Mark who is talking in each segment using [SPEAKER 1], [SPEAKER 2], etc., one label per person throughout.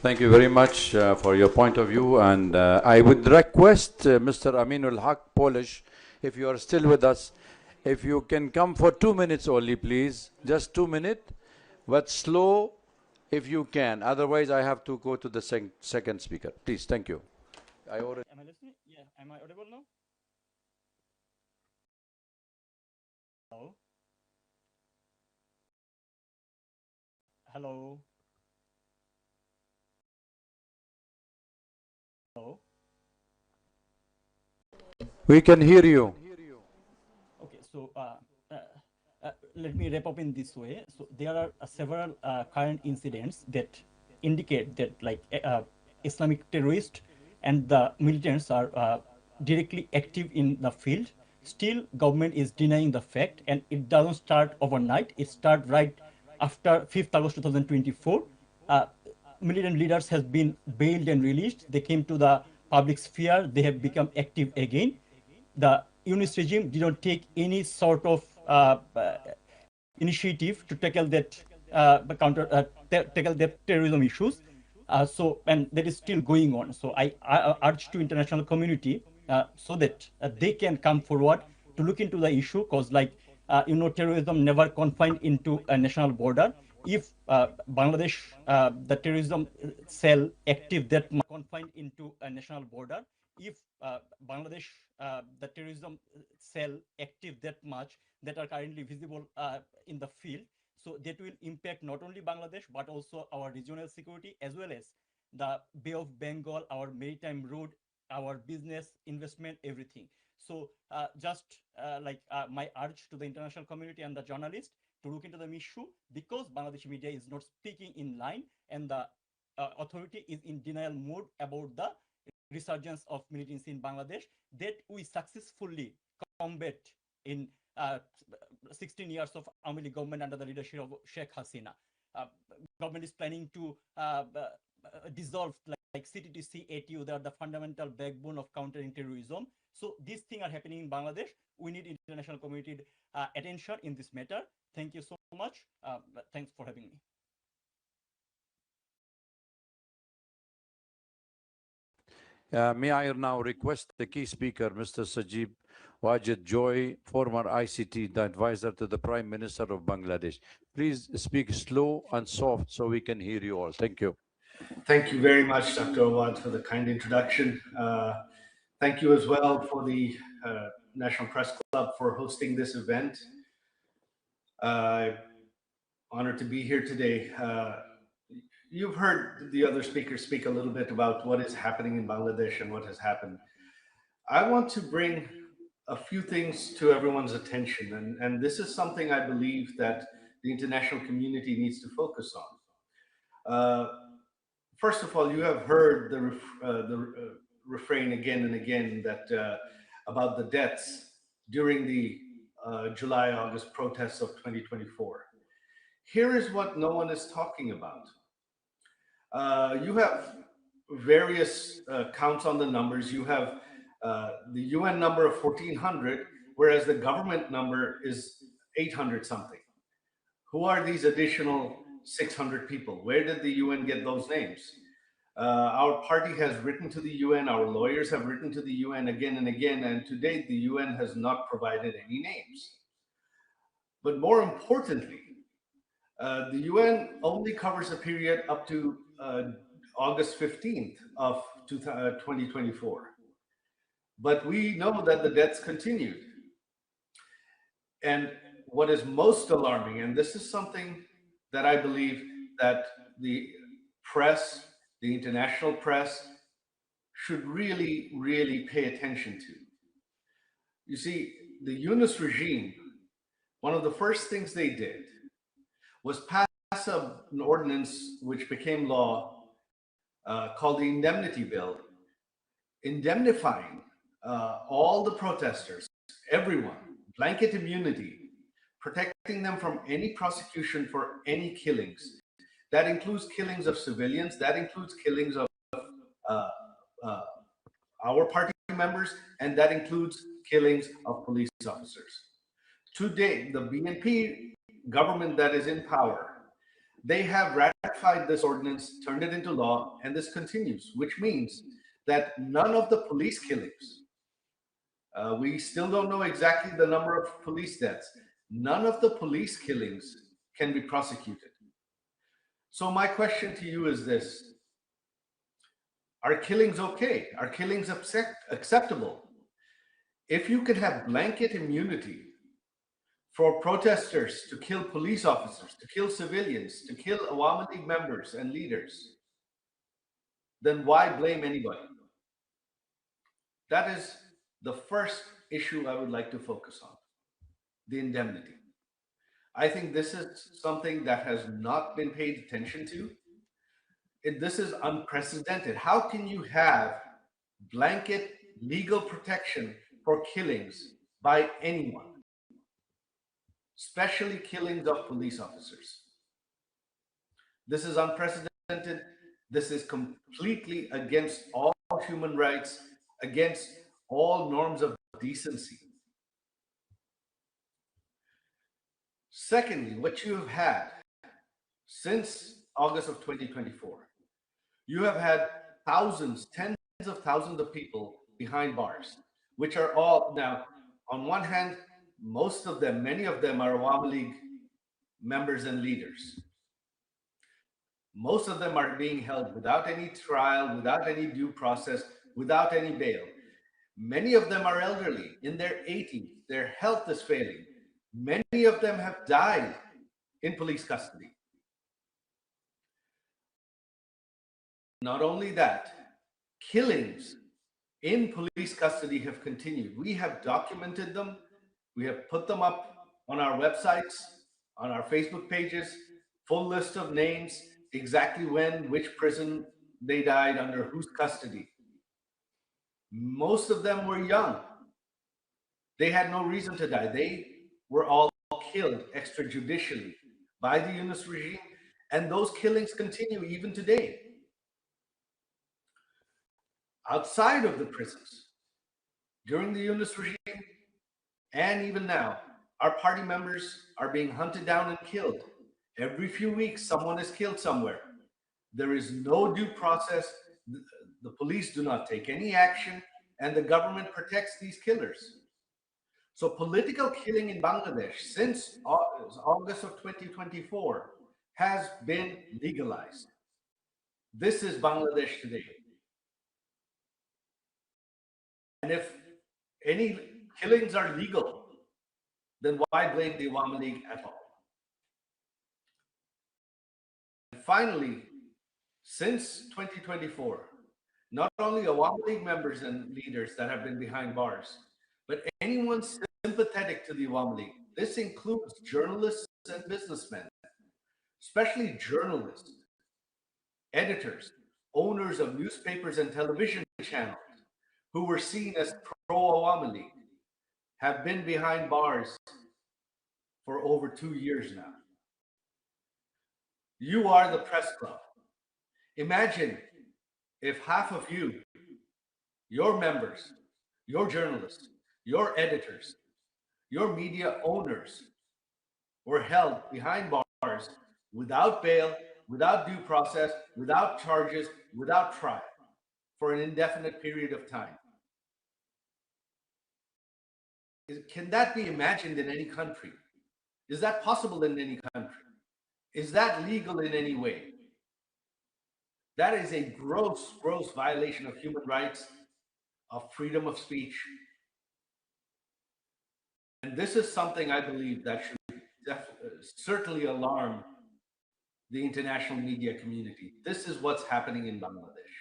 [SPEAKER 1] Thank you very much for your point of view, and I would request Mr. Aminul Haq Polish, if you are still with us, if you can come for 2 minutes only, please, just 2 minutes, but slow if you can. Otherwise, I have to go to the second speaker. Please, thank you.
[SPEAKER 2] Am I listening? Yeah. Am I audible now? Hello? Hello? Hello?
[SPEAKER 1] We can hear you.
[SPEAKER 2] Okay, so let me wrap up in this way. So there are several current incidents that indicate that Islamic terrorists and the militants are directly active in the field. Still, government is denying the fact, and it doesn't start overnight. It starts right after 5th August 2024. Militant leaders has been bailed and released. They came to the public sphere. They have become active again. The Yunus regime did not take any sort of initiative to tackle that tackle that terrorism issues. And that is still going on. So I urge to international community so that they can come forward to look into the issue, because terrorism never confined into a national border. If Bangladesh, the terrorism cell active that confined into a national border, if Bangladesh, the terrorism cell active that much that are currently visible in the field, so that will impact not only Bangladesh but also our regional security, as well as the Bay of Bengal, our maritime road, our business investment, everything. So my urge to the international community and the journalists to look into the issue, because Bangladeshi media is not speaking in line, and the authority is in denial mode about the resurgence of militancy in Bangladesh that we successfully combat in 16 years of Awami League government under the leadership of Sheikh Hasina. Government is planning to dissolve like CTTC, ATU. They are the fundamental backbone of countering terrorism. So these things are happening in Bangladesh. We need international community attention in this matter. Thank you so much. Thanks for having me.
[SPEAKER 1] May I now request the key speaker, Mr. Sajib Wajid Joy, former ICT advisor to the Prime Minister of Bangladesh. Please speak slow and soft so we can hear you all. Thank you.
[SPEAKER 3] Thank you very much, Dr. Awad, for the kind introduction. Thank you as well for the National Press Club for hosting this event. Honored to be here today. You've heard the other speakers speak a little bit about what is happening in Bangladesh and what has happened. I want to bring a few things to everyone's attention, and this is something I believe that the international community needs to focus on. First of all, you have heard the refrain again and again that about the deaths during the July-August protests of 2024. Here is what no one is talking about. You have various counts on the numbers. You have the UN number of 1,400, whereas the government number is 800 something. Who are these additional 600 people? Where did the UN get those names? Our party has written to the UN, our lawyers have written to the UN again and again, and to date the UN has not provided any names. But more importantly, the UN only covers a period up to August 15th of 2024. But we know that the deaths continued. And what is most alarming, and this is something that I believe that the press, the international press, should really, really pay attention to. You see, the Yunus regime, one of the first things they did was pass an ordinance which became law called the Indemnity Bill, indemnifying all the protesters, everyone, blanket immunity, protecting them from any prosecution for any killings. That includes killings of civilians, that includes killings of our party members, and that includes killings of police officers. To date, the BNP government that is in power They have ratified this ordinance, turned it into law, and this continues, which means that none of the police killings, we still don't know exactly the number of police deaths, none of the police killings can be prosecuted. So my question to you is this: are killings okay? Are killings acceptable? If you can have blanket immunity for protesters to kill police officers, to kill civilians, to kill Awami League members and leaders, then why blame anybody? That is the first issue I would like to focus on, the indemnity. I think this is something that has not been paid attention to. This is unprecedented. How can you have blanket legal protection for killings by anyone, especially killings of police officers? This is unprecedented. This is completely against all human rights, against all norms of decency. Secondly, what you have had since August of 2024, you have had thousands, tens of thousands of people behind bars, which are all now, on one hand, most of them, many of them are Awami League members and leaders. Most of them are being held without any trial, without any due process, without any bail. Many of them are elderly, in their 80s. Their health is failing. Many of them have died in police custody. Not only that, killings in police custody have continued. We have documented them. We have put them up on our websites, on our Facebook pages, full list of names, exactly when, which prison they died, under whose custody. Most of them were young. They had no reason to die. They were all killed extrajudicially by the Yunus regime, and those killings continue even today. Outside of the prisons, during the Yunus regime, and even now, our party members are being hunted down and killed. Every few weeks, someone is killed somewhere. There is no due process. The police do not take any action, and the government protects these killers. So political killing in Bangladesh since August of 2024 has been legalized. This is Bangladesh today. And if any killings are legal, then why blame the Awami League at all? And finally, since 2024, not only Awami League members and leaders that have been behind bars, but anyone sympathetic to the Awami League. This includes journalists and businessmen, especially journalists, editors, owners of newspapers and television channels who were seen as pro-Awami League, have been behind bars for over 2 years now. You are the press club. Imagine if half of you, your members, your journalists, your editors, your media owners were held behind bars without bail, without due process, without charges, without trial for an indefinite period of time. Can that be imagined in any country? Is that possible in any country? Is that legal in any way? That is a gross, gross violation of human rights, of freedom of speech. And this is something I believe that should certainly alarm the international media community. This is what's happening in Bangladesh.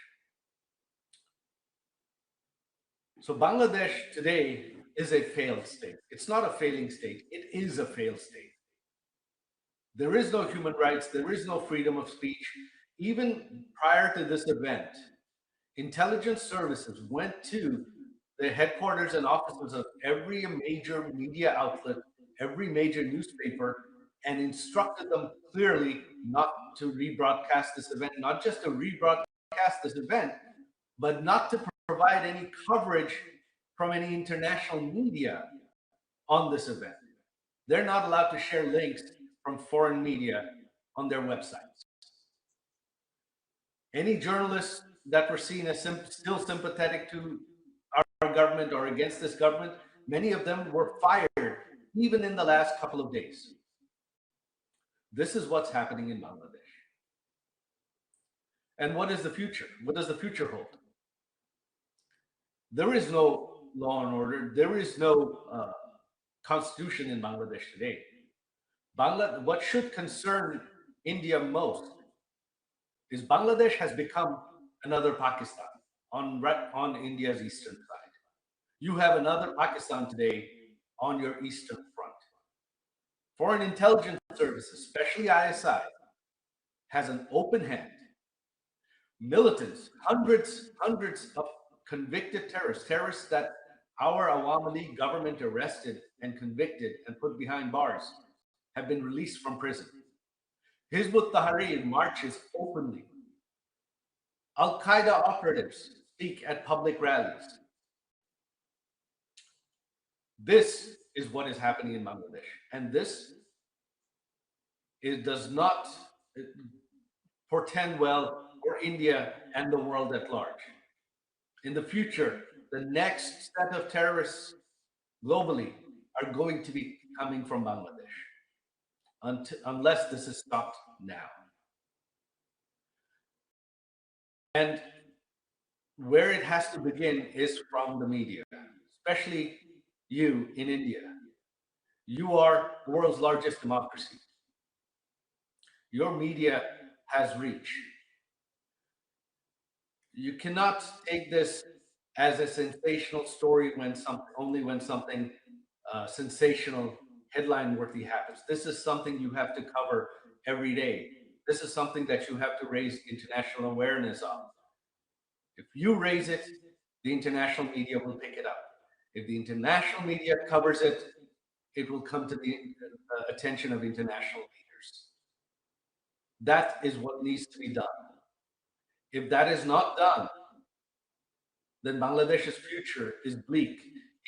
[SPEAKER 3] So Bangladesh today is a failed state. It's not a failing state. It is a failed state. There is no human rights. There is no freedom of speech. Even prior to this event, intelligence services went to the headquarters and offices of every major media outlet, every major newspaper, and instructed them clearly not to rebroadcast this event, not just to rebroadcast this event, but not to provide any coverage from any international media on this event. They're not allowed to share links from foreign media on their websites. Any journalists that were seen as still sympathetic to our government or against this government, many of them were fired even in the last couple of days. This is what's happening in Bangladesh. And what is the future? What does the future hold? There is no law and order. There is no constitution in Bangladesh today. What should concern India most is Bangladesh has become another Pakistan on India's eastern side. You have another Pakistan today on your eastern front. Foreign intelligence services, especially ISI, has an open hand. Militants, hundreds of convicted terrorists that our Awami League government arrested and convicted and put behind bars, have been released from prison. Hizb ut-Tahrir marches openly. Al-Qaeda operatives speak at public rallies. This is what is happening in Bangladesh. And this does not portend well for India and the world at large. In the future, the next set of terrorists globally are going to be coming from Bangladesh, unless this is stopped now. And where it has to begin is from the media, especially you in India. You are the world's largest democracy. Your media has reach. You cannot take this as a sensational story only when something sensational, headline-worthy happens. This is something you have to cover every day. This is something that you have to raise international awareness of. If you raise it, the international media will pick it up. If the international media covers it, it will come to the attention of international leaders. That is what needs to be done. If that is not done, then Bangladesh's future is bleak.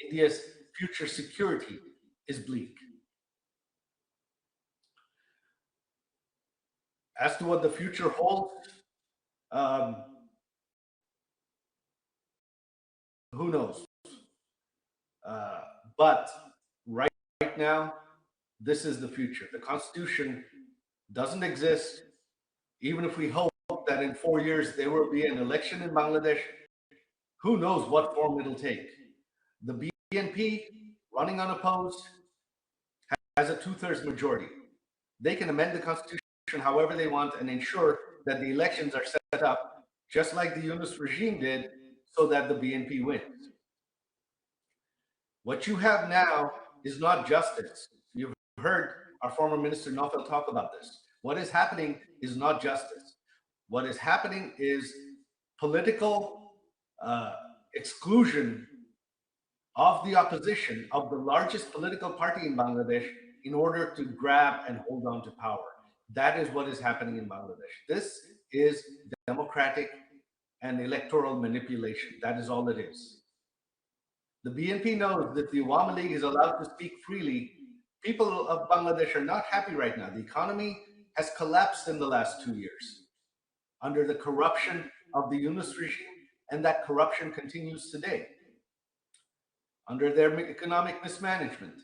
[SPEAKER 3] India's future security is bleak. As to what the future holds, who knows? But right now, this is the future. The Constitution doesn't exist. Even if we hope that in 4 years there will be an election in Bangladesh, who knows what form it'll take. The BNP, running unopposed, has a 2/3 majority. They can amend the Constitution however they want and ensure that the elections are set up just like the Yunus regime did, so that the BNP wins. What you have now is not justice. You've heard our former Minister Naufal talk about this. What is happening is not justice. What is happening is political exclusion of the opposition, of the largest political party in Bangladesh, in order to grab and hold on to power. That is what is happening in Bangladesh. This is democratic and electoral manipulation. That is all it is. The BNP knows that the Awami League is allowed to speak freely. People of Bangladesh are not happy right now. The economy has collapsed in the last 2 years under the corruption of the Yunus regime, and that corruption continues today under their economic mismanagement,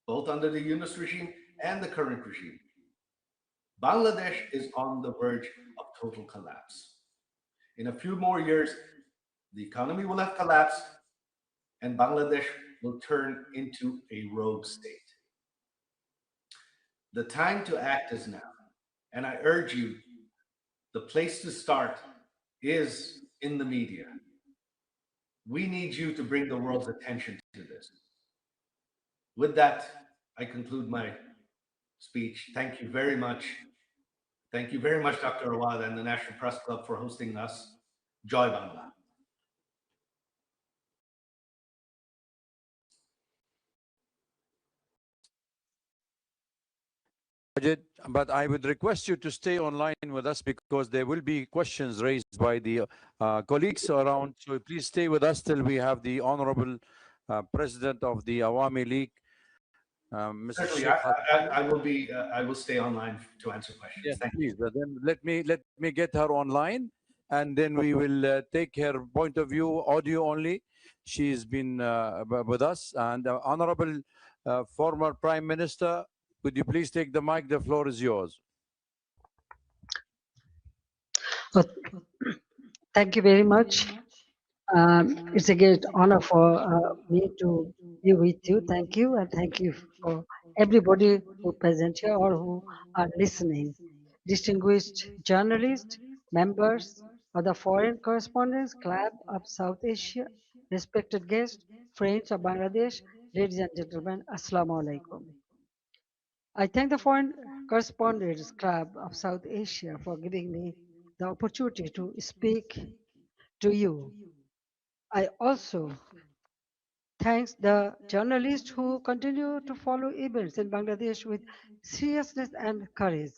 [SPEAKER 3] both under the Yunus regime and the current regime. Bangladesh is on the verge of total collapse. In a few more years, the economy will have collapsed and Bangladesh will turn into a rogue state. The time to act is now. And I urge you, the place to start is in the media. We need you to bring the world's attention to this. With that, I conclude my speech. Thank you very much. Thank you very much, Dr. Awad and the National Press Club for hosting us. Joy Bangla.
[SPEAKER 1] But I would request you to stay online with us because there will be questions raised by the colleagues around. So please stay with us till we have the Honorable President of the Awami League, Mr.
[SPEAKER 3] Certainly,
[SPEAKER 1] Sheikh Hassan.
[SPEAKER 3] I will be. I will stay online to answer questions.
[SPEAKER 1] Yes,
[SPEAKER 3] Thank you.
[SPEAKER 1] please. Then let me get her online, and then we will take her point of view, audio only. She's been with us, and Honorable former Prime Minister, could you please take the mic? The floor is yours.
[SPEAKER 4] But thank you very much. It's a great honor for me to be with you. Thank you, and thank you for everybody who present here or who are listening. Distinguished journalists, members of the Foreign Correspondents Club of South Asia, respected guests, friends of Bangladesh, ladies and gentlemen, Assalamu alaikum. I thank the Foreign Correspondents Club of South Asia for giving me the opportunity to speak to you. I also thank the journalists who continue to follow events in Bangladesh with seriousness and courage.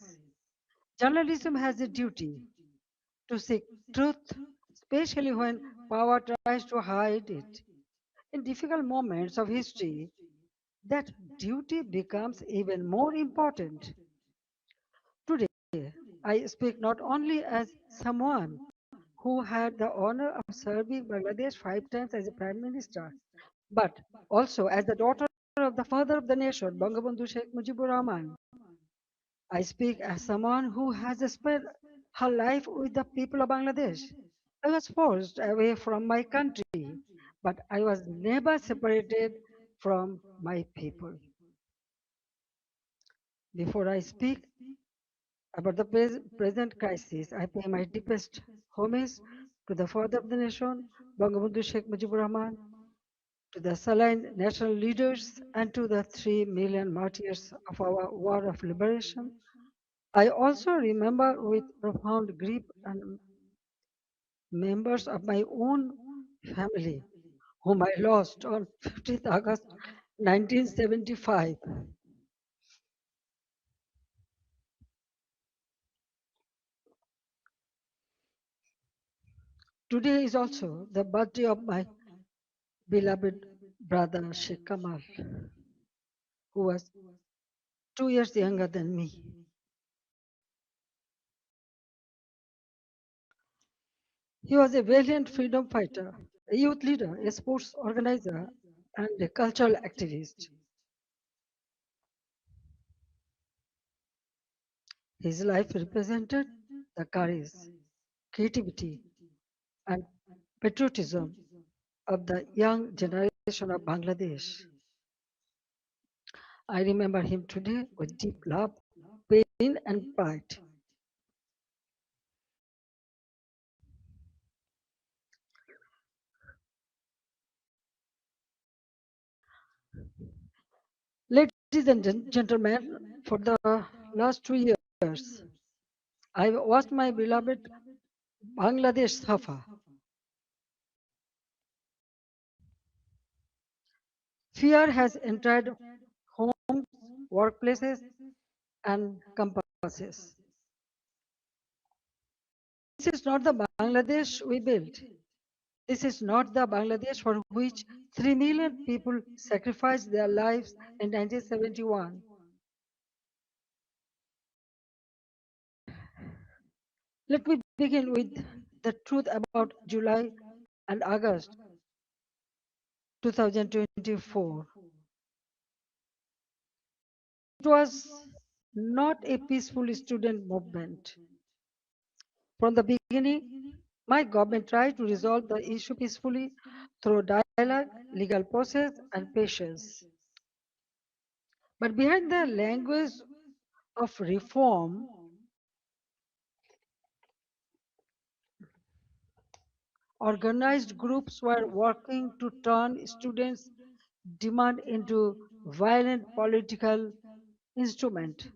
[SPEAKER 4] Journalism has a duty to seek truth, especially when power tries to hide it. In difficult moments of history, that duty becomes even more important. Today, I speak not only as someone who had the honor of serving Bangladesh 5 times as a prime minister, but also as the daughter of the father of the nation, Bangabandhu Sheikh Mujibur Rahman. I speak as someone who has spent her life with the people of Bangladesh. I was forced away from my country, but I was never separated from my people. Before I speak about the present crisis, I pay my deepest homage to the father of the nation, Bangabandhu Sheikh Mujibur Rahman, to the Saline national leaders, and to the 3 million martyrs of our war of liberation. I also remember with profound grief and members of my own family, whom I lost on 15th August 1975. Today is also the birthday of my beloved brother Sheikh Kamal, who was 2 years younger than me. He was a valiant freedom fighter, a youth leader, a sports organizer, and a cultural activist. His life represented the courage, creativity, and patriotism of the young generation of Bangladesh. I remember him today with deep love, pain, and pride. Ladies and gentlemen, for the last 2 years, I watched my beloved Bangladesh suffer. Fear has entered homes, workplaces, and campuses. This is not the Bangladesh we built. This is not the Bangladesh for which 3 million people sacrificed their lives in 1971. Let me begin with the truth about July and August 2024. It was not a peaceful student movement. From the beginning, my government tried to resolve the issue peacefully through dialogue, legal process, and patience. But behind the language of reform, organized groups were working to turn students' demand into violent political instrument.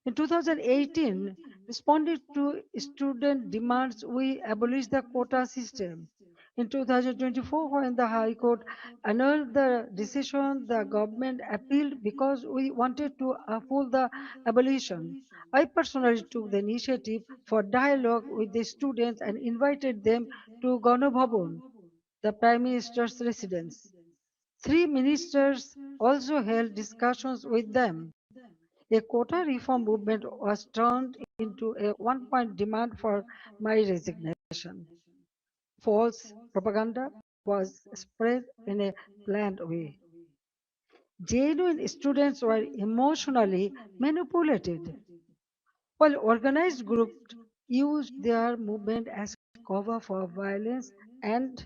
[SPEAKER 4] In 2018, responding to student demands, we abolished the quota system. In 2024, when the High Court annulled the decision, the government appealed because we wanted to uphold the abolition. I personally took the initiative for dialogue with the students and invited them to Ganabhavan, the Prime Minister's residence. 3 ministers also held discussions with them. A quota reform movement was turned into a one-point demand for my resignation. False propaganda was spread in a planned way. Genuine students were emotionally manipulated, while organized groups used their movement as cover for and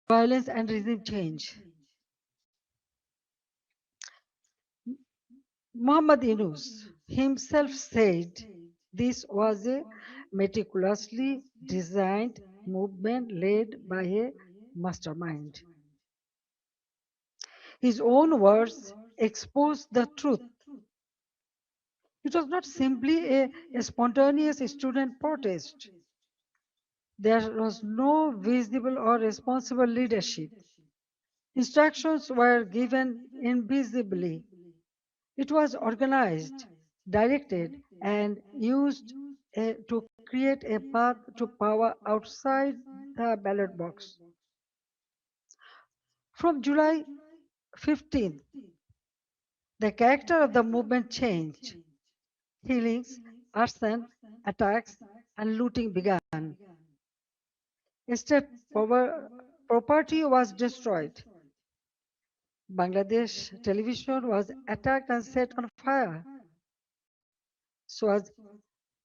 [SPEAKER 4] violence and regime change. Muhammad Yunus himself said this was a meticulously designed movement led by a mastermind. His own words exposed the truth. It was not simply a spontaneous student protest. There was no visible or responsible leadership. Instructions were given invisibly. It was organized, directed, and used to create a path to power outside the ballot box. From July 15th, the character of the movement changed. Killings, arson, attacks, and looting began. State property was destroyed. Bangladesh television was attacked and set on fire. So was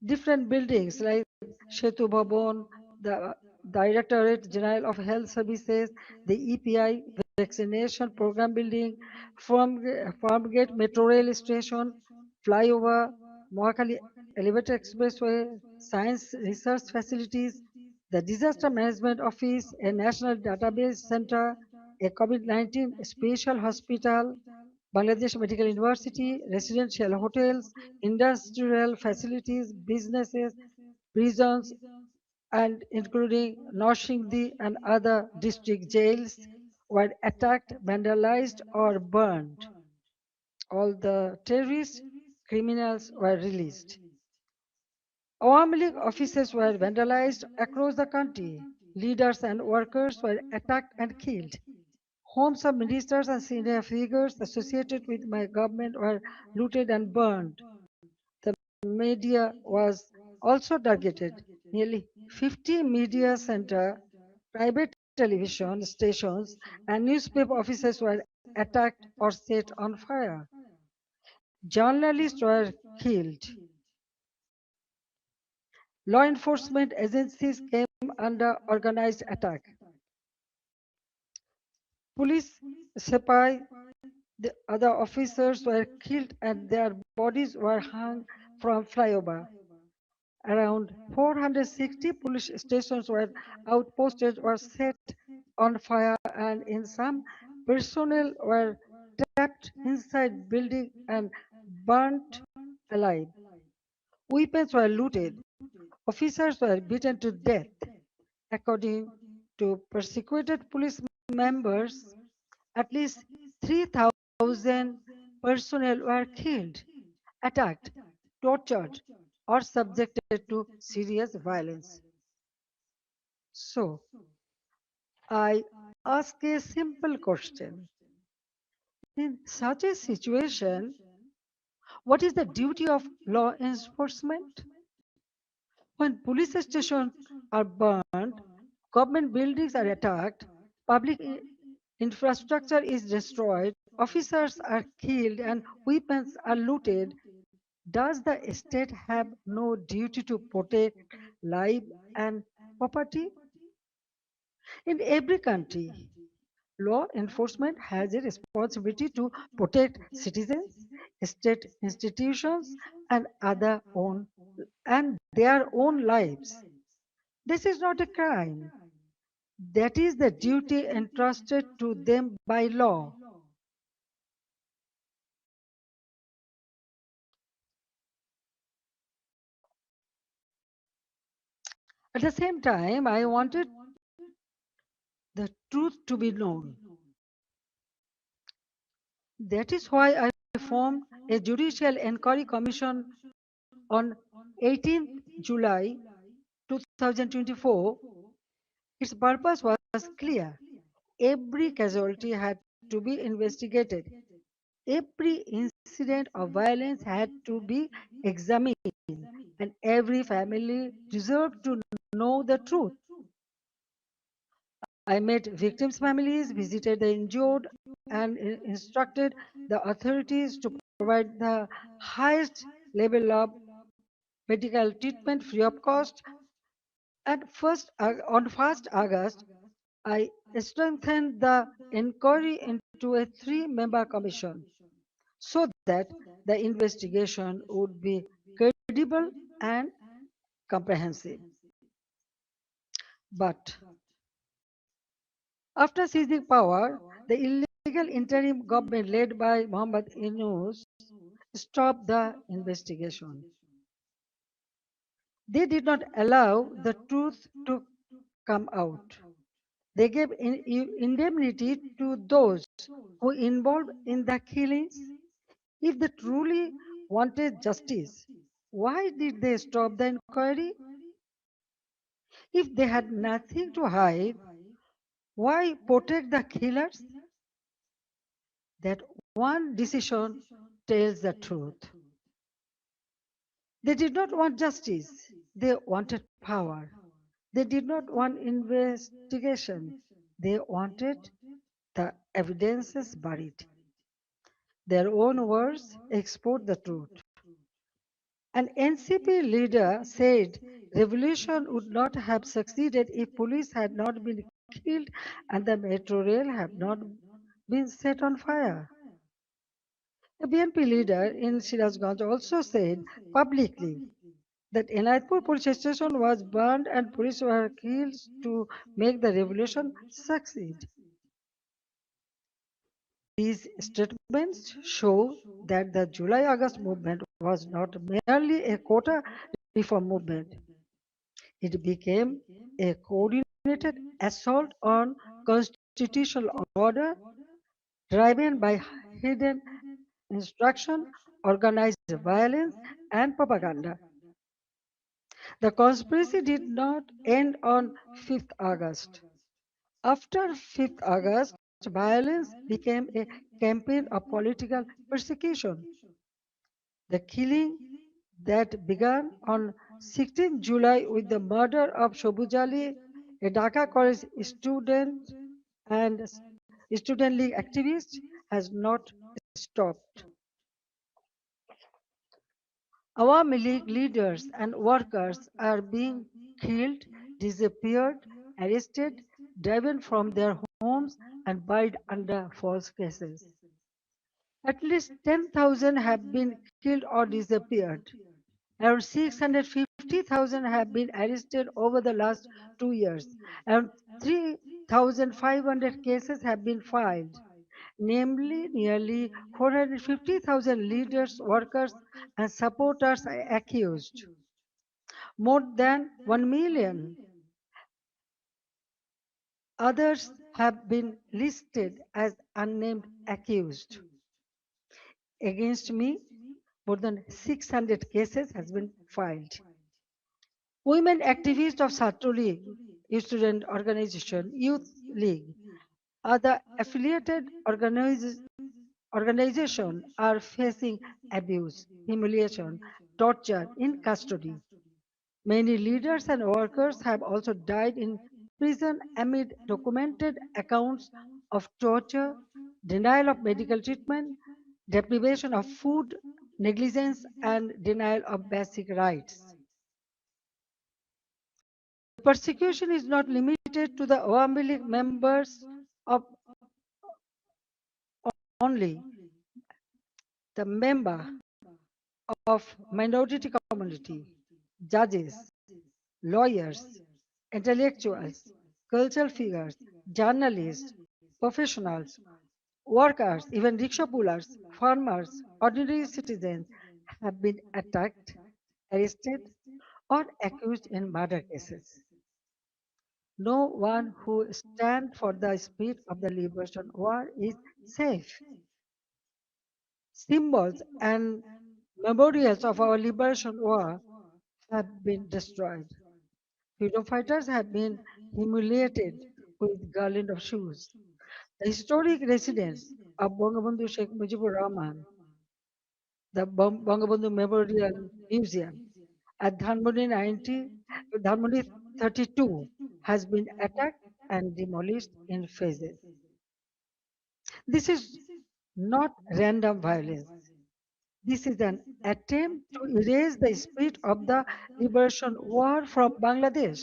[SPEAKER 4] different buildings like Shetu Bhavan, the Directorate General of Health Services, the EPI vaccination program building, Farmgate Metro Rail Station, flyover, Mohakali Elevator Expressway, science research facilities, the Disaster Management Office, a national database center, a COVID-19 special hospital, Bangladesh Medical University, residential hotels, industrial facilities, businesses, prisons, and including Noshingdi and other district jails were attacked, vandalized, or burned. All the terrorists, criminals were released. Awami League offices were vandalized across the country. Leaders and workers were attacked and killed. Homes of ministers and senior figures associated with my government were looted and burned. The media was also targeted. Nearly 50 media center, private television stations, and newspaper offices were attacked or set on fire. Journalists were killed. Law enforcement agencies came under organized attack. Police, Sepai, the other officers were killed and their bodies were hung from flyover. Around 460 police stations were outposted or set on fire, and in some, personnel were trapped inside buildings and burnt alive. Weapons were looted. Officers were beaten to death. According to persecuted police members, at least 3,000 personnel were killed, attacked, tortured, or subjected to serious violence. So, I ask a simple question. In such a situation, what is the duty of law enforcement? When police stations are burned, government buildings are attacked, public infrastructure is destroyed, officers are killed, and weapons are looted, does the state have no duty to protect life and property? In every country, law enforcement has a responsibility to protect citizens, state institutions, and their own lives. This is not a crime. That is the duty entrusted to them by law. At the same time, I wanted the truth to be known. That is why I formed a judicial inquiry commission on 18th July 2024, its purpose was clear. Every casualty had to be investigated. Every incident of violence had to be examined, and every family deserved to know the truth. I met victims' families, visited the injured, and instructed the authorities to provide the highest level of medical treatment free of cost. On 1st August, I strengthened the inquiry into a three-member commission so that the investigation would be credible and comprehensive. But after seizing power, the illegal interim government led by Mohammad Yunus stopped the investigation. They did not allow the truth to come out. They gave indemnity to those who involved in the killings. If they truly wanted justice, why did they stop the inquiry? If they had nothing to hide, why protect the killers? That one decision tells the truth. They did not want justice, they wanted power. They did not want investigation, they wanted the evidences buried. Their own words export the truth. An NCP leader said revolution would not have succeeded if police had not been killed and the metro rail had not been set on fire. A BNP leader in Shirazganj also said publicly that Enayatpur police station was burned and police were killed to make the revolution succeed. These statements show that the July-August movement was not merely a quota reform movement. It became a coordinated assault on constitutional order driven by hidden instruction, organized violence, and propaganda. The conspiracy did not end on 5th August. After 5th August, violence became a campaign of political persecution. The killing that began on 16 July with the murder of Shobuz Ali, a Dhaka college student and student league activist, has not stopped. Awami League leaders and workers are being killed, disappeared, arrested, driven from their homes, and buried under false cases. At least 10,000 have been killed or disappeared. Around 650,000 have been arrested over the last 2 years. Around 3,500 cases have been filed. Namely, nearly 450,000 leaders, workers, and supporters are accused. More than 1 million others have been listed as unnamed accused. Against me, more than 600 cases has been filed. Women activists of Chhatro League, student organization, youth league, other affiliated organizations are facing abuse, humiliation, torture in custody. Many leaders and workers have also died in prison amid documented accounts of torture, denial of medical treatment, deprivation of food, negligence, and denial of basic rights. Persecution is not limited to the Awami League members of only. The member of minority community, judges, lawyers, intellectuals, cultural figures, journalists, professionals, workers, even rickshaw pullers, farmers, ordinary citizens have been attacked, arrested, or accused in murder cases. No one who stands for the spirit of the liberation war is safe. Symbols and memorials of our liberation war have been destroyed. Freedom fighters have been humiliated with garland of shoes. The historic residence of Bangabandhu Sheikh Mujibur Rahman, the Bangabandhu Memorial Museum at Dhanmondi 32 has been attacked and demolished in phases. This is not random violence. This is an attempt to erase the spirit of the liberation war from Bangladesh.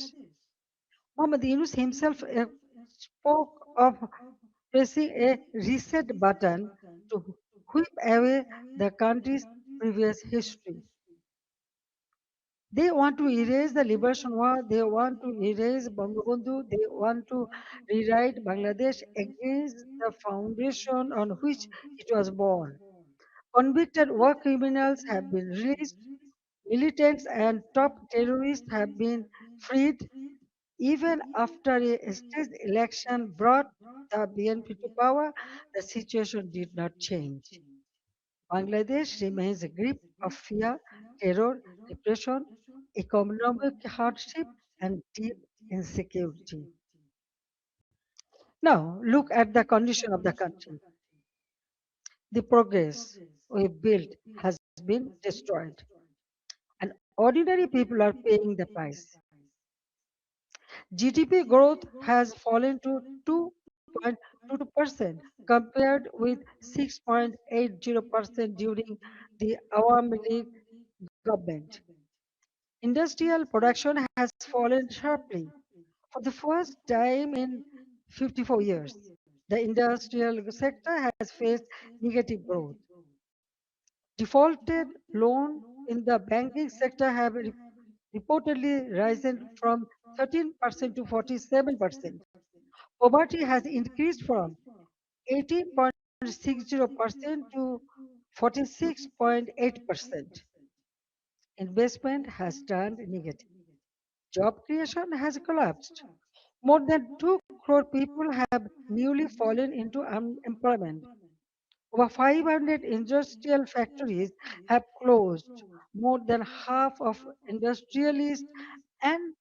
[SPEAKER 4] Muhammad Yunus himself spoke of pressing a reset button to whip away the country's previous history. They want to erase the liberation war, they want to erase Bangabandhu, they want to rewrite Bangladesh against the foundation on which it was born. Convicted war criminals have been released, militants and top terrorists have been freed. Even after a staged election brought the BNP to power, the situation did not change. Bangladesh remains a grip of fear, terror, repression, economic hardship, and deep insecurity. Now, look at the condition of the country. The progress we built has been destroyed, and ordinary people are paying the price. GDP growth has fallen to 2.22% compared with 6.80% during the Awami League government. Industrial production has fallen sharply. For the first time in 54 years, the industrial sector has faced negative growth. Defaulted loan in the banking sector have reportedly risen from 13% to 47%. Poverty has increased from 18.60% to 46.8%. Investment has turned negative. Job creation has collapsed. More than 2 crore people have newly fallen into unemployment. Over 500 industrial factories have closed. More than half of industrialists and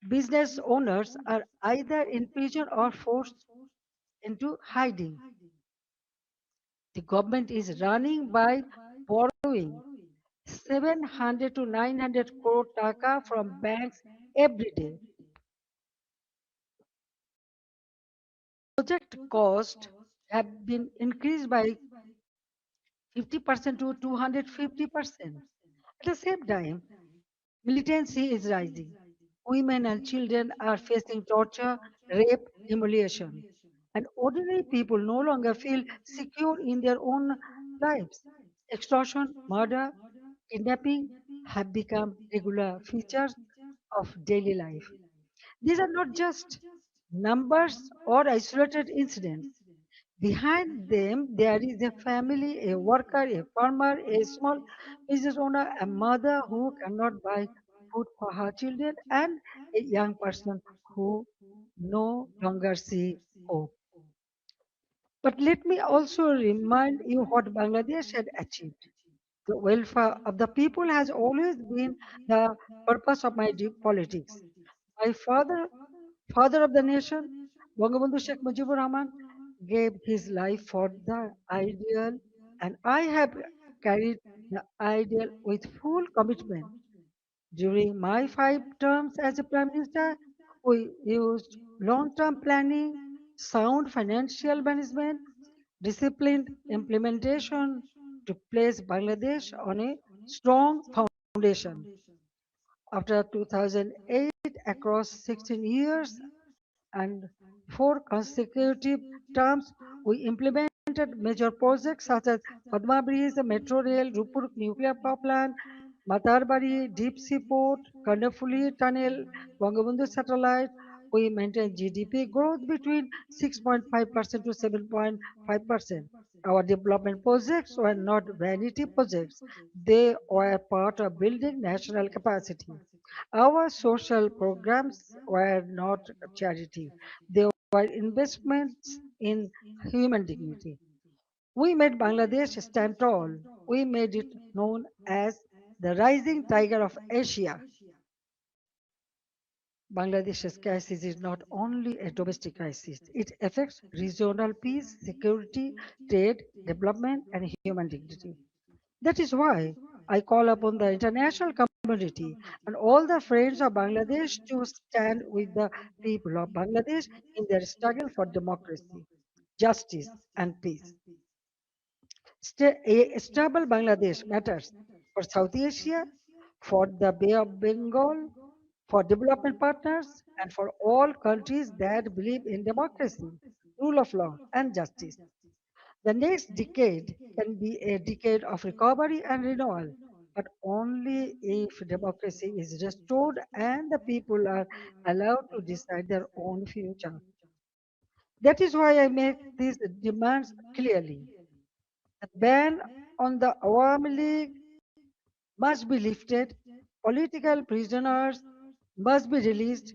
[SPEAKER 4] business owners are either in prison or forced into hiding. The government is running by borrowing 700 to 900 crore taka from banks every day. Project costs have been increased by 50% to 250%. At the same time, militancy is rising. Women and children are facing torture, rape, humiliation. And ordinary people no longer feel secure in their own lives. Extortion, murder, kidnapping have become regular features of daily life. These are not just numbers or isolated incidents. Behind them, there is a family, a worker, a farmer, a small business owner, a mother who cannot buy food for her children, and a young person who no longer see hope. But let me also remind you what Bangladesh had achieved. The welfare of the people has always been the purpose of my deep politics. My father of the nation, Bangabandhu Sheikh Mujibur Rahman, gave his life for the ideal, and I have carried the ideal with full commitment. During my 5 terms as a Prime Minister, we used long term planning, sound financial management, disciplined implementation to place Bangladesh on a strong foundation. After 2008, across 16 years and 4 consecutive terms, we implemented major projects such as Padma Bridge, Metro Rail, Rupur Nuclear Power Plant, Matarbari Deep Sea Port, Kandapuli Tunnel, Bangabandhu Satellite. We maintained GDP growth between 6.5% to 7.5%. Our development projects were not vanity projects. They were part of building national capacity. Our social programs were not charity. They were investments in human dignity. We made Bangladesh stand tall. We made it known as the rising tiger of Asia. Bangladesh's crisis is not only a domestic crisis, it affects regional peace, security, trade, development, and human dignity. That is why I call upon the international community and all the friends of Bangladesh to stand with the people of Bangladesh in their struggle for democracy, justice, and peace. A stable Bangladesh matters for South Asia, for the Bay of Bengal, for development partners, and for all countries that believe in democracy, rule of law, and justice. The next decade can be a decade of recovery and renewal, but only if democracy is restored and the people are allowed to decide their own future. That is why I make these demands clearly. The ban on the Awami League must be lifted, political prisoners must be released,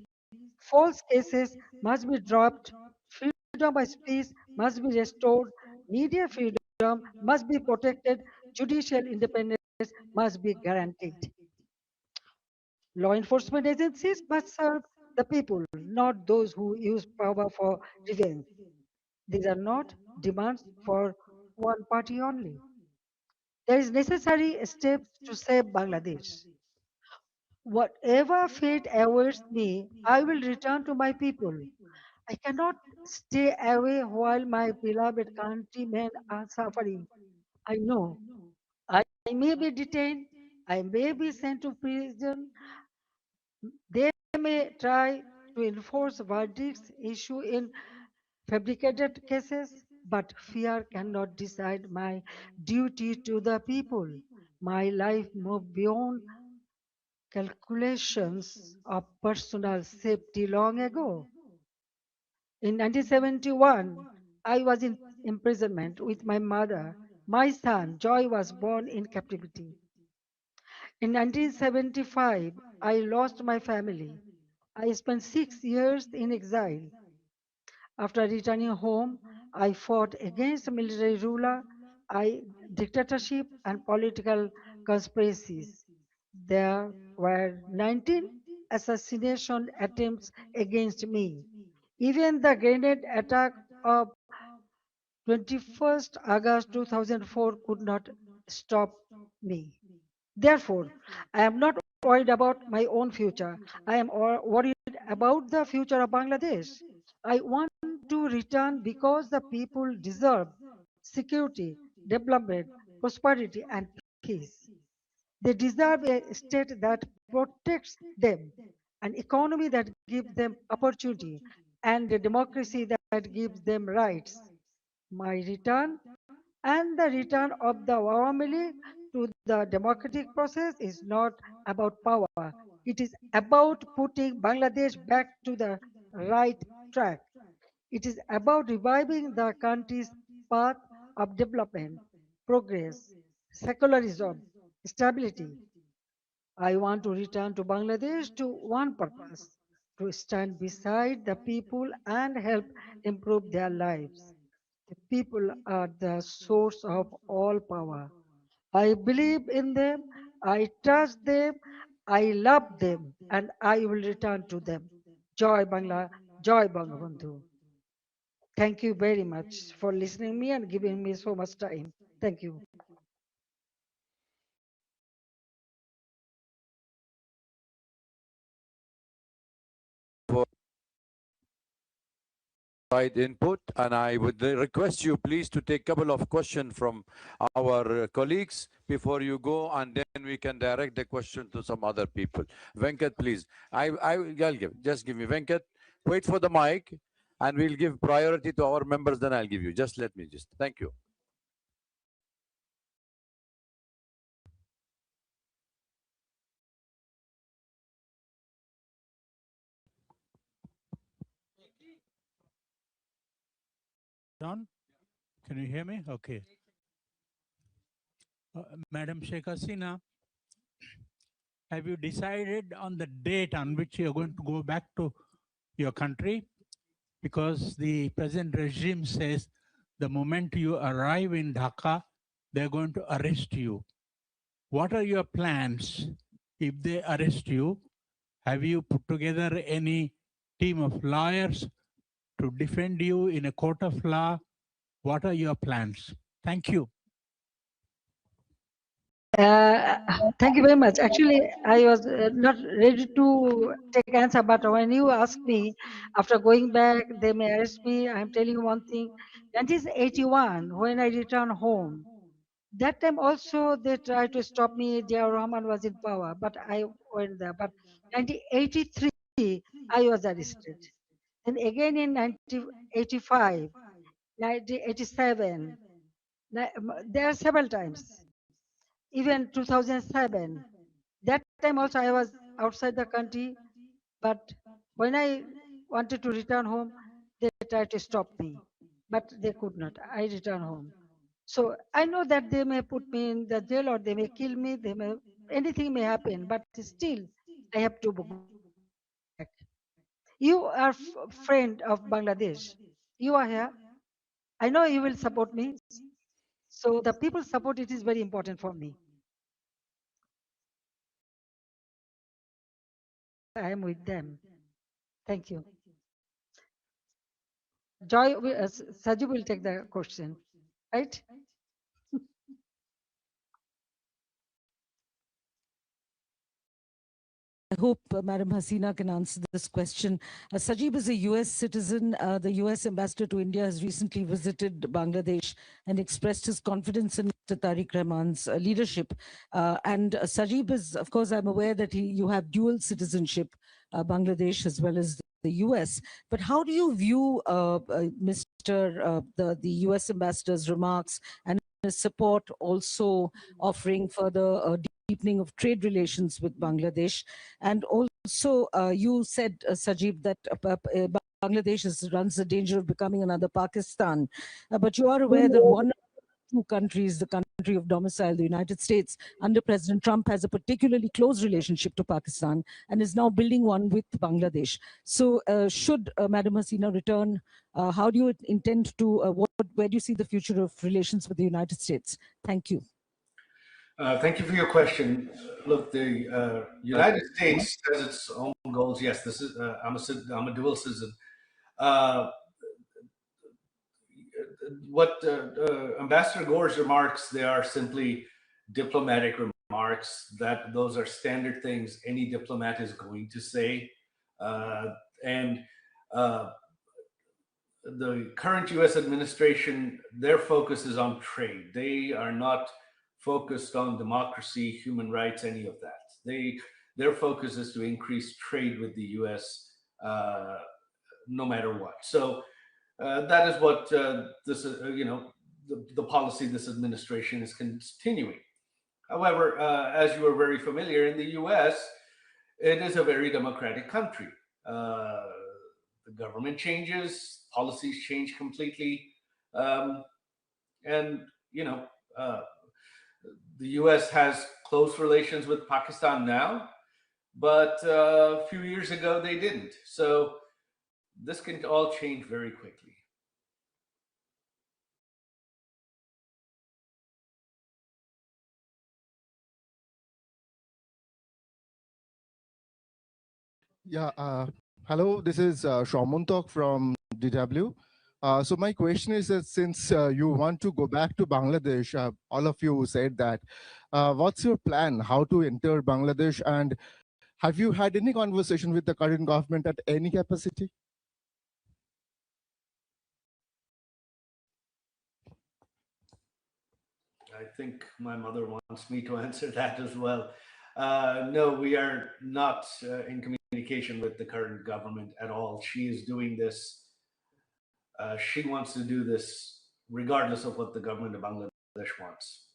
[SPEAKER 4] false cases must be dropped, freedom of speech must be restored, media freedom must be protected, judicial independence must be guaranteed. Law enforcement agencies must serve the people, not those who use power for revenge. These are not demands for one party only. There is necessary steps to save Bangladesh. Whatever fate awaits me, I will return to my people. I cannot stay away while my beloved countrymen are suffering. I know I may be detained, I may be sent to prison, they may try to enforce verdicts issued in fabricated cases, but fear cannot decide my duty to the people. My life moved beyond calculations of personal safety long ago. In 1971, I was in imprisonment with my mother. My son, Joy, was born in captivity. In 1975, I lost my family. I spent 6 years in exile. After returning home, I fought against military ruler, dictatorship, and political conspiracies. There were 19 assassination attempts against me. Even the grenade attack of 21st August 2004 could not stop me. Therefore, I am not worried about my own future. I am worried about the future of Bangladesh. I want to return because the people deserve security, development, prosperity, and peace. They deserve a state that protects them, an economy that gives them opportunity, and a democracy that gives them rights. My return and the return of the Awami League to the democratic process is not about power. It is about putting Bangladesh back to the right track. It is about reviving the country's path of development, progress, secularism, stability. I want to return to Bangladesh to one purpose, to stand beside the people and help improve their lives. The people are the source of all power. I believe in them, I trust them, I love them, and I will return to them. Joy Bangla, Joy Bangabandhu. Thank you very much for listening me and giving me so much time. Thank you.
[SPEAKER 1] For side input, and I would request you please to take a couple of questions from our colleagues before you go, and then we can direct the question to some other people. Venkat, please. I'll give. Just give me Venkat. Wait for the mic, and we'll give priority to our members. Then I'll give you. Just let me just. Thank you.
[SPEAKER 5] John, can you hear me? Okay. Madam Sheikh Hasina, have you decided on the date on which you're going to go back to your country? Because the present regime says the moment you arrive in Dhaka, they're going to arrest you. What are your plans if they arrest you? Have you put together any team of lawyers to defend you in a court of law? What are your plans? Thank you.
[SPEAKER 4] Thank you very much. Actually, I was not ready to take answer, but when you ask me, after going back, they may arrest me. I'm telling you one thing. 1981, when I returned home, that time also they tried to stop me. Jia Rahman was in power, but I went there. But 1983, I was arrested. And again in 1985, 1987, there are several times. Even 2007, that time also I was outside the country, but when I wanted to return home, they tried to stop me, but they could not. I returned home. So I know that they may put me in the jail or they may kill me, they may, anything may happen, but still I have to go back. You are friend of Bangladesh. You are here. I know you will support me. So the people support, it is very important for me. I am with them. Thank you. Joy, Saju will take the question, right?
[SPEAKER 6] I hope Madam Hasina can answer this question. Sajib is a US citizen. The US ambassador to India has recently visited Bangladesh and expressed his confidence in Mr. Tariq Rahman's leadership. And Sajib is, of course, I'm aware that you have dual citizenship, Bangladesh as well as the US. But how do you view the US ambassador's remarks and his support also offering further deepening of trade relations with Bangladesh? And also, you said, Sajib, that Bangladesh runs the danger of becoming another Pakistan. But you are aware that one of the two countries, the country of domicile, the United States, under President Trump, has a particularly close relationship to Pakistan and is now building one with Bangladesh. So should Madam Hasina return, how do you intend to, where do you see the future of relations with the United States? Thank you.
[SPEAKER 3] Thank you for your question. Look, the United States has its own goals. Yes, this is I'm a dual citizen. What Ambassador Gore's remarks, they are simply diplomatic remarks. Those are standard things any diplomat is going to say. The current U.S. administration, their focus is on trade. They are not focused on democracy, human rights, any of that. Their focus is to increase trade with the U.S. No matter what. So that is what this, the policy this administration is continuing. However, as you are very familiar, in the U.S., it is a very democratic country. The government changes, policies change completely, and the U.S. has close relations with Pakistan now, but a few years ago they didn't. So this can all change very quickly.
[SPEAKER 7] Yeah, hello, this is Shaumuntok from DW. So my question is that since you want to go back to Bangladesh, all of you said that, what's your plan, how to enter Bangladesh, and have you had any conversation with the current government at any capacity?
[SPEAKER 3] I think my mother wants me to answer that as well. No, we are not in communication with the current government at all. She is doing this. She wants to do this regardless of what the government of Bangladesh wants.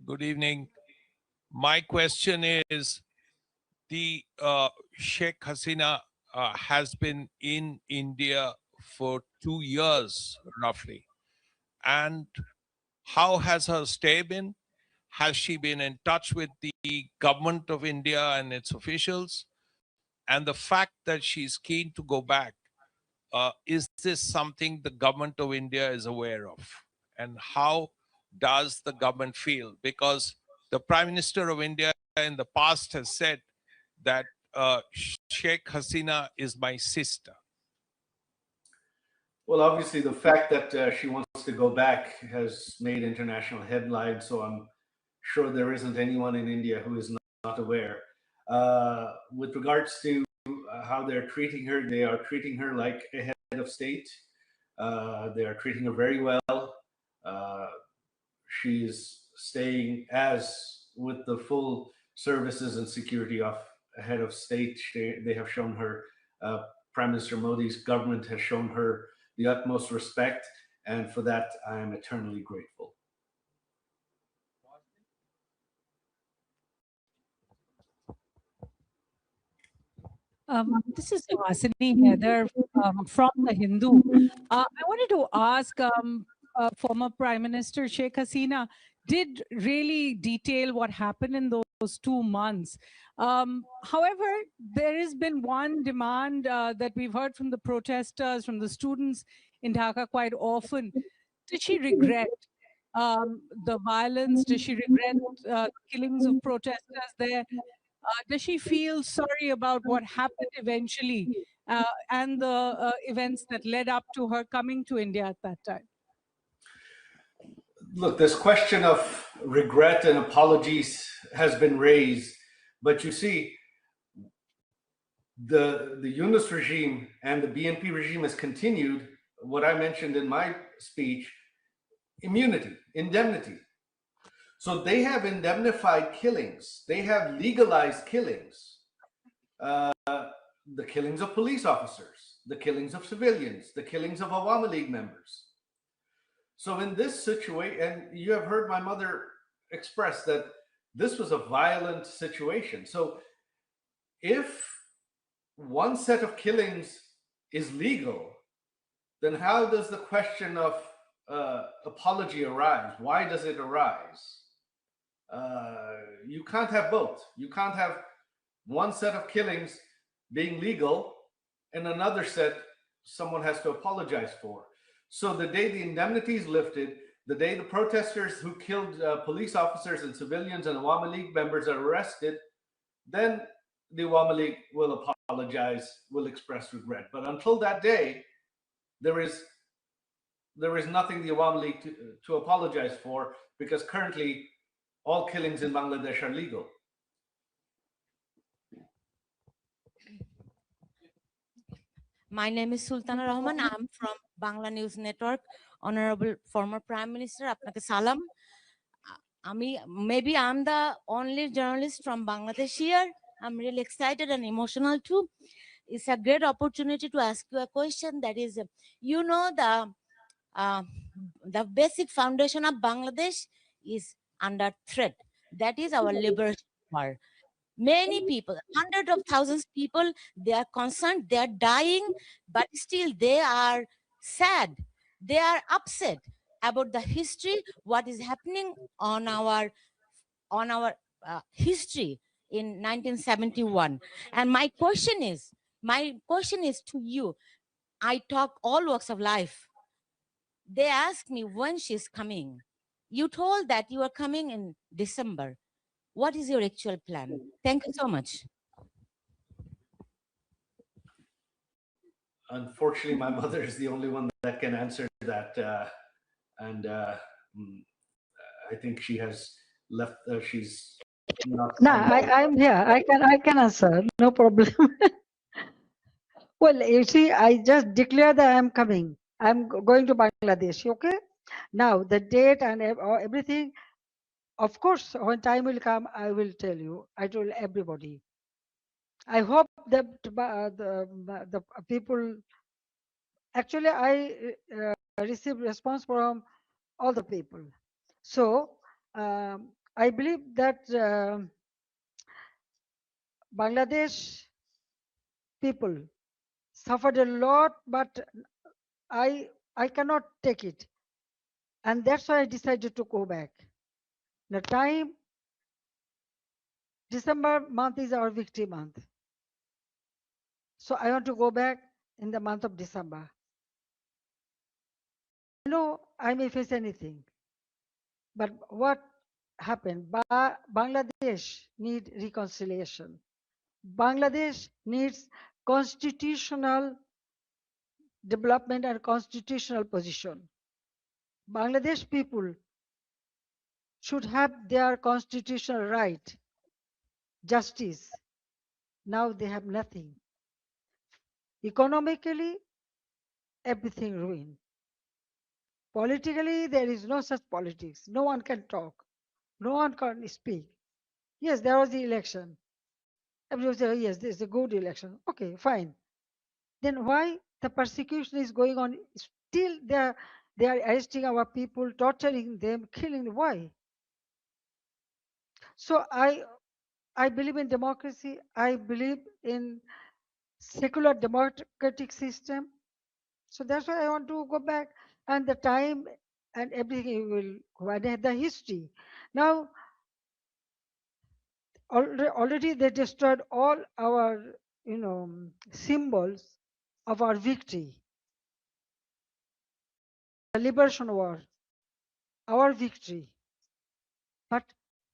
[SPEAKER 8] Good evening. My question is, the Sheikh Hasina has been in India for 2 years, roughly. And how has her stay been? Has she been in touch with the government of India and its officials? And the fact that she's keen to go back, is this something the government of India is aware of? And how does the government feel? Because the Prime Minister of India in the past has said that Sheikh Hasina is my sister.
[SPEAKER 3] Well, obviously, the fact that she wants to go back has made international headlines, so I'm sure there isn't anyone in India who is not aware. With regards to how they're treating her, they are treating her like a head of state. They are treating her very well. She's staying as with the full services and security of a head of state. They have shown her, Prime Minister Modi's government has shown her the utmost respect, and for that I am eternally grateful.
[SPEAKER 9] This is Vasini Heather from The Hindu. I wanted to ask former Prime Minister Sheikh Hasina did really detail what happened in those 2 months. However, there has been one demand that we've heard from the protesters, from the students in Dhaka quite often. Did she regret the violence? Does she regret killings of protesters there? Does she feel sorry about what happened eventually and the events that led up to her coming to India at that time?
[SPEAKER 3] Look, this question of regret and apologies has been raised, but you see, the Yunus regime and the BNP regime has continued what I mentioned in my speech: immunity, indemnity. So they have indemnified killings. They have legalized killings. The killings of police officers, the killings of civilians, the killings of Awami League members. So in this situation, and you have heard my mother express that this was a violent situation. So if one set of killings is legal, then how does the question of apology arise? Why does it arise? You can't have both. You can't have one set of killings being legal and another set someone has to apologize for. So the day the indemnity is lifted, the day the protesters who killed police officers and civilians and Awami League members are arrested, then the Awami League will apologize, will express regret. But until that day, there is nothing the Awami League to apologize for, because currently all killings in Bangladesh are legal.
[SPEAKER 10] My name is Sultana Rahman. I'm from Bangla News Network. Honorable former Prime Minister, apnake salam. Maybe I'm the only journalist from Bangladesh here. I'm really excited and emotional too. It's a great opportunity to ask you a question. That is, you know, the basic foundation of Bangladesh is under threat. That is our liberation war. Many people, hundreds of thousands of people, they are concerned, they are dying, but still they are sad. They are upset about the history, what is happening on our history in 1971. And my question is to you. I talk all walks of life. They asked me when she's coming. You told that you are coming in December. What is your actual plan? Thank you so much.
[SPEAKER 3] Unfortunately, my mother is the only one that can answer that. I think she has left, she's not.
[SPEAKER 4] No, I'm here. I can answer. No problem. Well, you see, I just declare that I'm coming. I'm going to Bangladesh. Okay. Now the date and everything. Of course, when time will come, I will tell you. I told everybody. I hope that the people. Actually, I receive response from all the people. So I believe that Bangladesh people suffered a lot, but I cannot take it, and that's why I decided to go back. The time, December month is our victory month, so I want to go back in the month of December. I know I may face anything, but what happened? Bangladesh needs reconciliation. Bangladesh needs constitutional development and constitutional position. Bangladesh people should have their constitutional right, justice. Now they have nothing. Economically, everything ruined. Politically, there is no such politics. No one can talk. No one can speak. Yes, there was the election. Everyone said, yes, this is a good election. Okay, fine. Then why the persecution is going on? Still, they are arresting our people, torturing them, killing. Why? So I believe in democracy. I believe in secular democratic system. So that's why I want to go back, and the time and everything will go ahead. The history. Now, already they destroyed all our, symbols of our victory. The liberation war, our victory. But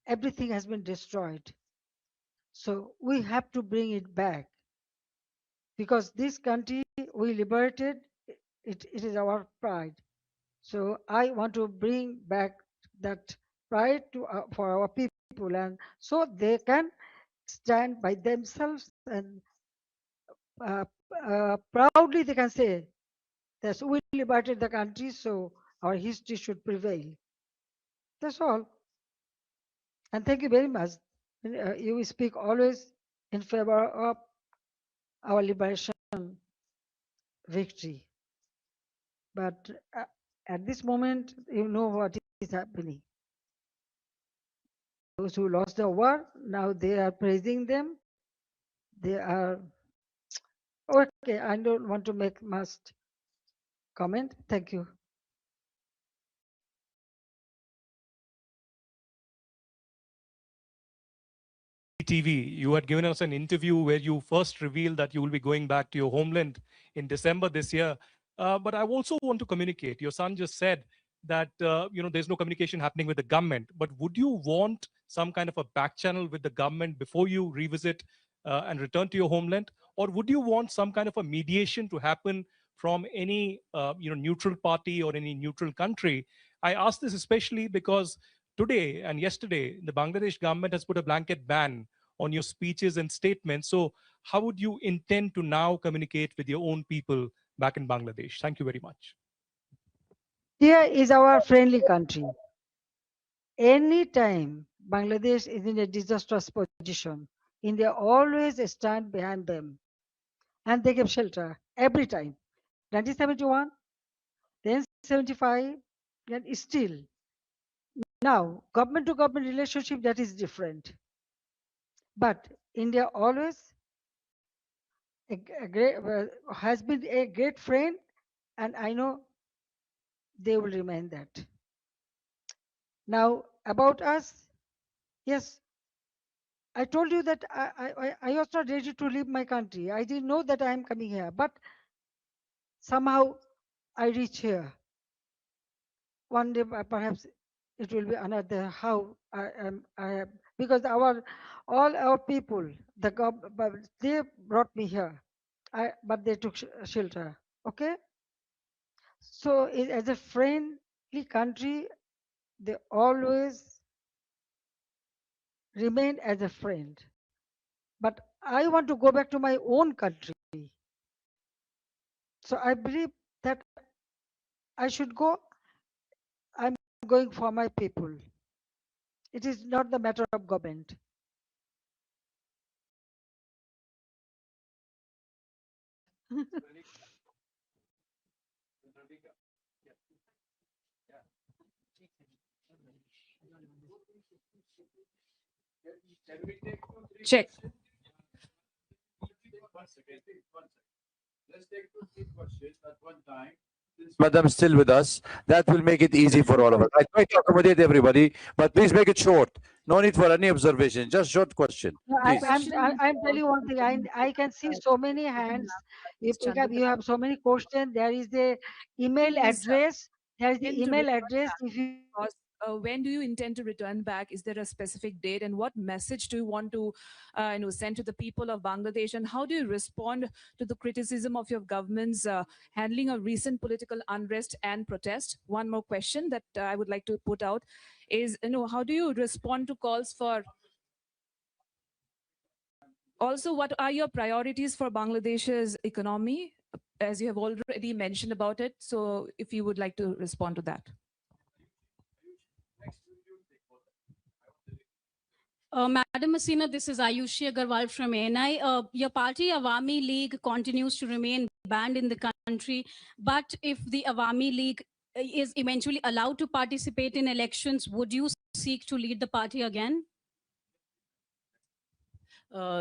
[SPEAKER 4] everything has been destroyed. So we have to bring it back, because this country we liberated, it is our pride. So I want to bring back that pride to for our people, and so they can stand by themselves, and proudly they can say that we liberated the country, so our history should prevail. That's all. And thank you very much. You speak always in favor of our liberation victory. But at this moment, you know what is happening. Those who lost the war, now they are praising them. They are, okay, I don't want to make much comment. Thank you.
[SPEAKER 11] TV, you had given us an interview where you first revealed that you will be going back to your homeland in December this year. But I also want to communicate. Your son just said that there's no communication happening with the government. But would you want some kind of a back channel with the government before you revisit and return to your homeland, or would you want some kind of a mediation to happen from any neutral party or any neutral country? I ask this especially because today and yesterday, the Bangladesh government has put a blanket ban on your speeches and statements. So how would you intend to now communicate with your own people back in Bangladesh? Thank you very much.
[SPEAKER 4] Here is our friendly country. Anytime Bangladesh is in a disastrous position, India always stand behind them, and they give shelter every time. 1971, then 75, and still. Now, government to government relationship, that is different. But India always has been a great friend, and I know they will remain that. Now, about us, yes, I told you that I was not ready to leave my country. I didn't know that I am coming here, but somehow I reach here. One day, perhaps it will be another. How I am, because all our people, they brought me here, but they took shelter. Okay. So as a friendly country, they always remain as a friend. But I want to go back to my own country. So I believe that I should go. I'm going for my people. It is not the matter of government.
[SPEAKER 9] Check.
[SPEAKER 1] Let's take 2 3 questions at one time. Madam is still with us. That will make it easy for all of us. I try to accommodate everybody, but please make it short. No need for any observation. Just short question.
[SPEAKER 4] No,
[SPEAKER 1] Please.
[SPEAKER 4] I'm telling you one thing. I can see so many hands. If you have so many questions, there is the email
[SPEAKER 12] Please,
[SPEAKER 4] address. There is the
[SPEAKER 12] intend to
[SPEAKER 4] email
[SPEAKER 12] return
[SPEAKER 4] address.
[SPEAKER 12] back.
[SPEAKER 4] If you
[SPEAKER 12] Because, when do you intend to return back? Is there a specific date, and what message do you want to send to the people of Bangladesh, and how do you respond to the criticism of your government's handling of recent political unrest and protest? One more question that I would like to put out is, how do you respond to calls for, also, what are your priorities for Bangladesh's economy, as you have already mentioned about it? So if you would like to respond to that.
[SPEAKER 13] Madam Hasina, this is Ayushi Agarwal from ANI. Your party, Awami League, continues to remain banned in the country. But if the Awami League is eventually allowed to participate in elections, would you seek to lead the party again?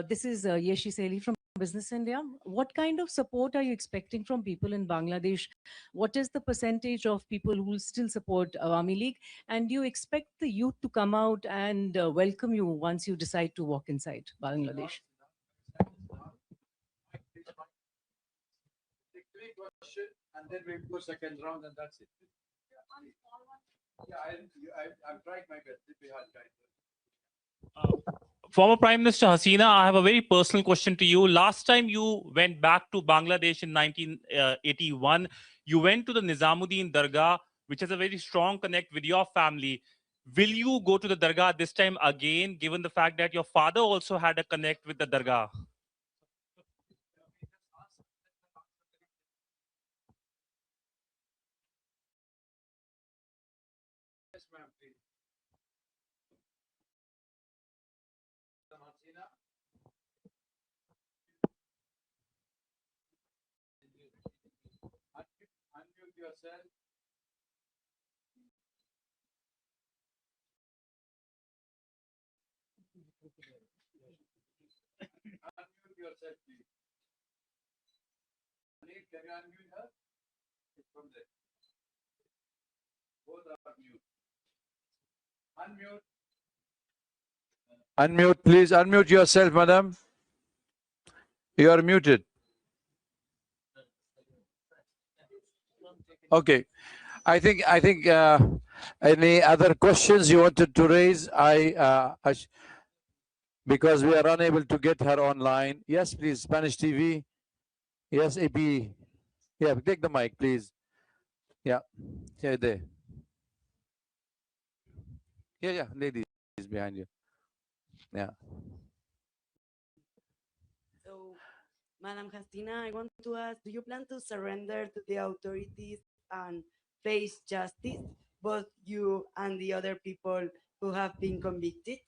[SPEAKER 6] This is Yeshi Seli from Business India. What kind of support are you expecting from people in Bangladesh? What is the percentage of people who will still support Awami League? And do you expect the youth to come out and welcome you once you decide to walk inside Bangladesh?
[SPEAKER 1] Take 3 questions and then we'll go second round and that's it. Yeah, I've tried my best.
[SPEAKER 14] Former Prime Minister Hasina, I have a very personal question to you. Last time you went back to Bangladesh in 1981, you went to the Nizamuddin Dargah, which has a very strong connect with your family. Will you go to the Dargah this time again, given the fact that your father also had a connect with the Dargah?
[SPEAKER 1] Yes, ma'am, please. Unmute yourself. Unmute yourself, please. Anil, can you unmute her? It's from there. Both are mute. Unmute. Unmute, please. Unmute yourself, madam. You are muted. Okay. I think any other questions you wanted to raise? Because we are unable to get her online. Yes, please. Spanish TV. Yes, AP. Yeah, take the mic, please. Yeah. Yeah, there. Yeah, lady is behind you. Yeah.
[SPEAKER 15] So, Madam Hasina, I want to ask, do you plan to surrender to the authorities and face justice, both you and the other people who have been convicted?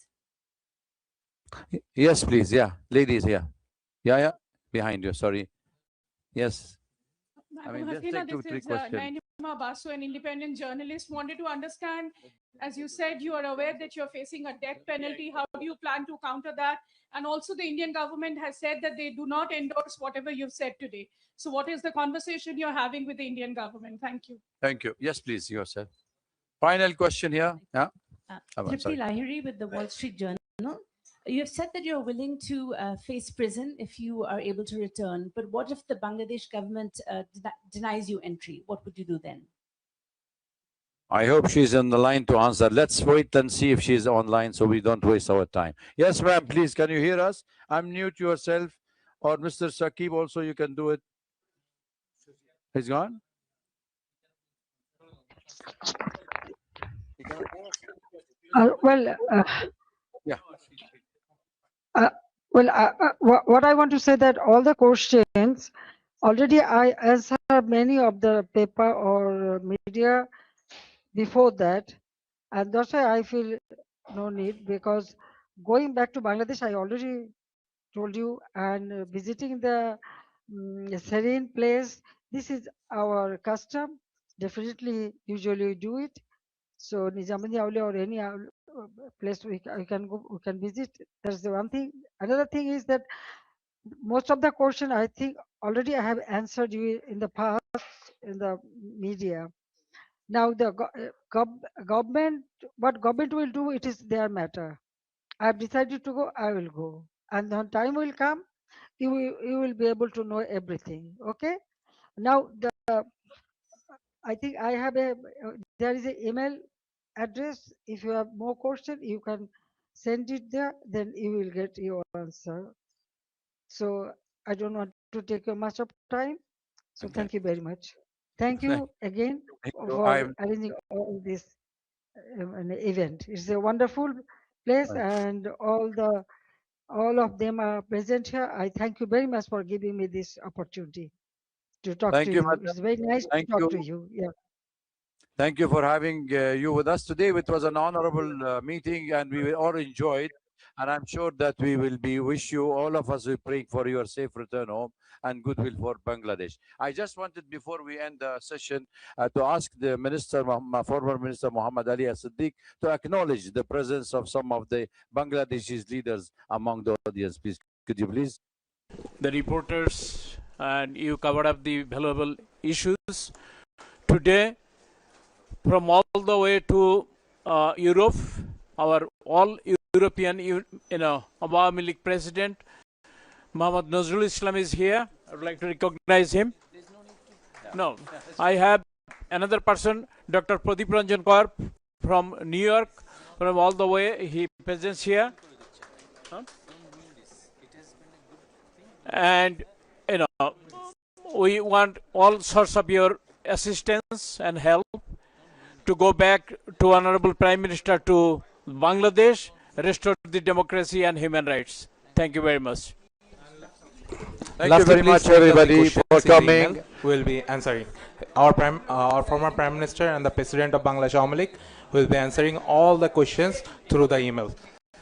[SPEAKER 1] Yes, please. Yeah, ladies here. Yeah, behind you. Sorry. Yes. I mean, just
[SPEAKER 9] Hasina,
[SPEAKER 1] take 2, 3
[SPEAKER 9] this is
[SPEAKER 1] questions.
[SPEAKER 9] Naima Basu, an independent journalist. Wanted to understand, as you said, you are aware that you're facing a death penalty. How do you plan to counter that? And also the Indian government has said that they do not endorse whatever you've said today. So what is the conversation you're having with the Indian government? Thank you.
[SPEAKER 1] Thank you. Yes, please, yourself. Final question here. Yeah.
[SPEAKER 16] Tripti Lahiri with the Wall Street Journal. You have said that you're willing to face prison if you are able to return. But what if the Bangladesh government denies you entry? What would you do then?
[SPEAKER 1] I hope she's on the line to answer. Let's wait and see if she's online so we don't waste our time. Yes, ma'am, please, can you hear us? Unmute yourself. Or Mr. Saqib also, you can do it. He's gone? Yeah.
[SPEAKER 4] What I want to say that all the questions already I answered many of the paper or media before that, and that's why I feel no need, because going back to Bangladesh, I already told you, and visiting the serene place, this is our custom. Definitely, usually we do it. So Nizamuddin Aulia or any place we can go, we can visit. That's the one thing. Another thing is that most of the question I think already I have answered you in the past in the media. Now the government, what government will do, it is their matter. I've decided to go, I will go. And when time will come, you will be able to know everything. Okay. Now I think I have there is an email address. If you have more question, you can send it there. Then you will get your answer. So I don't want to take much of time. So
[SPEAKER 1] Okay.
[SPEAKER 4] thank you very much. Thank you again
[SPEAKER 1] Thank you.
[SPEAKER 4] for arranging all this an event. It's a wonderful place, and all of them are present here. I thank you very much for giving me this opportunity to talk
[SPEAKER 1] Thank
[SPEAKER 4] to
[SPEAKER 1] you,
[SPEAKER 4] you.
[SPEAKER 1] madam.
[SPEAKER 4] It's very nice to
[SPEAKER 1] Thank
[SPEAKER 4] talk to
[SPEAKER 1] you.
[SPEAKER 4] you. Yeah.
[SPEAKER 1] Thank you for having you with us today. It was an honorable meeting, and we all enjoyed. And I'm sure that we will be wish you, all of us, we praying for your safe return home and goodwill for Bangladesh. I just wanted, before we end the session, to ask the minister, former Minister Muhammad Ali As-Siddiq, to acknowledge the presence of some of the Bangladeshi leaders among the audience. Please, could you please?
[SPEAKER 17] The reporters, and you covered up the valuable issues today. From all the way to Europe, our all European, Awami League President Muhammad Nazrul Islam is here. I would like to recognize him. No, I have another person, Dr. Pradeep Ranjan Kaur from New York, from all the way. He presents here. Huh? And we want all sorts of your assistance and help to go back to Honorable Prime Minister to Bangladesh, restore the democracy and human rights. Thank you very much.
[SPEAKER 1] Thank you very much, everybody, for coming.
[SPEAKER 18] We'll be answering. Our former Prime Minister and the President of Bangladesh Awami League will be answering all the questions through the email.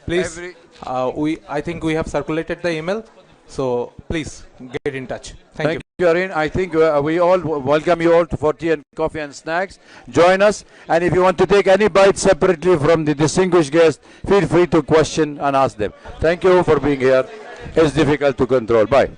[SPEAKER 18] Please, I think we have circulated the email, so please get in touch. Thank you.
[SPEAKER 1] Arun. I think we all welcome you all for tea and coffee and snacks. Join us, and if you want to take any bite separately from the distinguished guests, feel free to question and ask them. Thank you for being here. It's difficult to control. Bye.